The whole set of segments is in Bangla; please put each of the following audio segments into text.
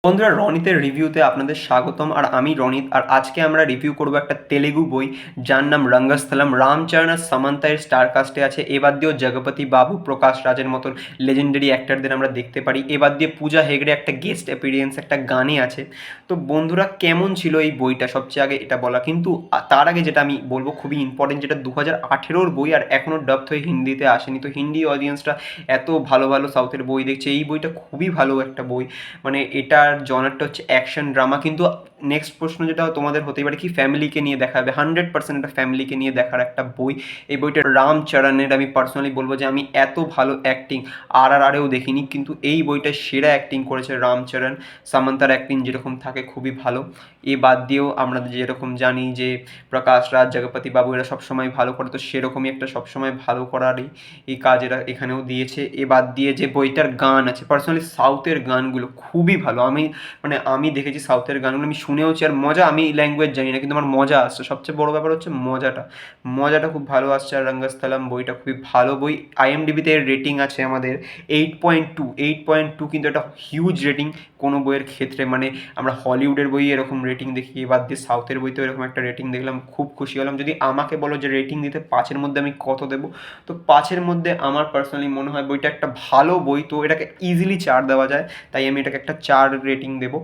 বন্ধুরা, রনিতের রিভিউতে আপনাদের স্বাগতম। আর আমি রনিত। আর আজকে আমরা রিভিউ করব একটা তেলেগু বই যার নাম রঙ্গস্থলম। রামচরণ আর সামান্তা এর স্টার কাস্টে আছে। এবার দিয়েও জগপতি বাবু, প্রকাশ রাজের মতন লেজেন্ডারি অ্যাক্টরদের আমরা দেখতে পারি। এবার দিয়ে পূজা হেগড়ে একটা গেস্ট অ্যাপিয়ারেন্স একটা গানে আছে। তো বন্ধুরা, কেমন ছিল এই বইটা সবচেয়ে আগে এটা বলা, কিন্তু তার আগে যেটা আমি বলবো খুবই ইম্পর্টেন্ট, যেটা 2018-র বই আর এখনও ডাবড হয়ে হিন্দিতে আসেনি। তো হিন্দি অডিয়েন্সটা এত ভালো ভালো সাউথের বই দেখছে, এই বইটা খুবই ভালো একটা বই। মানে এটার জনারটা হচ্ছে অ্যাকশন ড্রামা। কিন্তু নেক্সট প্রশ্ন যেটা তোমাদের হতেই পারে, কি ফ্যামিলিকে নিয়ে দেখা হবে? 100% এটা ফ্যামিলিকে নিয়ে দেখার একটা বই। এই বইটা রামচরণের আমি পার্সোনালি বলবো যে আমি এত ভালো অ্যাক্টিং আরেও দেখিনি, কিন্তু এই বইটা সেরা অ্যাক্টিং করেছে রামচরণ। সামান্তার অ্যাক্টিং যেরকম থাকে খুবই ভালো। এ বাদ দিয়েও আমরা যেরকম জানি যে প্রকাশ রাজ, জগপতি বাবু এরা সবসময় ভালো করে, তো সেরকমই একটা সবসময় ভালো করারই এই কাজ এরা এখানেও দিয়েছে। এ বাদ দিয়ে যে বইটার গান আছে, পার্সোনালি সাউথের গানগুলো খুবই ভালো। আমি দেখেছি সাউথের গানগুলো, আমি শুনেওছি। আর মজা, আমি ল্যাঙ্গুয়েজ জানি না কিন্তু আমার মজা আসছে। সবচেয়ে বড় ব্যাপার হচ্ছে মজাটা খুব ভালো আসছে। আর রঙ্গস্থলম বইটা খুবই ভালো বই। আইএমডিবিতে এর রেটিং আছে আমাদের 8.2 কিন্তু এটা হিউজ রেটিং কোনো বইয়ের ক্ষেত্রে। মানে আমরা হলিউডের বই এরকম রেটিং দেখি, এবার দিয়ে সাউথের বইতেও এরকম একটা রেটিং দেখলাম, খুব খুশি হলাম। যদি আমাকে বলো যে রেটিং দিতে 5-এর মধ্যে আমি কত দেবো, তো 5-এর মধ্যে আমার পার্সোনালি মনে হয় বইটা একটা ভালো বই, তো এটাকে ইজিলি 4 দেওয়া যায়। তাই আমি এটাকে একটা 4 রেটিং দেবো।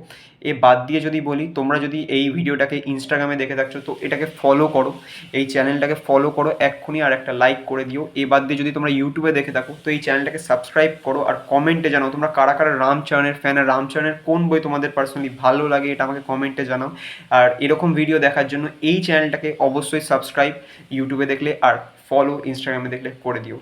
এ বাদ দিয়ে যদি বলি, তোমরা যদি এই ভিডিওটাকে ইনস্টাগ্রামে দেখে থাকছো তো এটাকে ফলো করো, এই চ্যানেলটাকে ফলো করো এক্ষুনি, আর একটা লাইক করে দিও। এ বাদ দিয়ে যদি তোমরা ইউটিউবে দেখে থাকো তো এই চ্যানেলটাকে সাবস্ক্রাইব করো, আর কমেন্টে জানাও তোমরা কারা কারা রামচরণের ফ্যান, আর রামচরণের কোন বই তোমাদের পার্সোনালি ভালো লাগে এটা আমাকে কমেন্টে জানাও। আর এরকম ভিডিও দেখার জন্য এই চ্যানেলটাকে অবশ্যই সাবস্ক্রাইব ইউটিউবে দেখলে, আর ফলো ইনস্টাগ্রামে দেখলে করে দিও।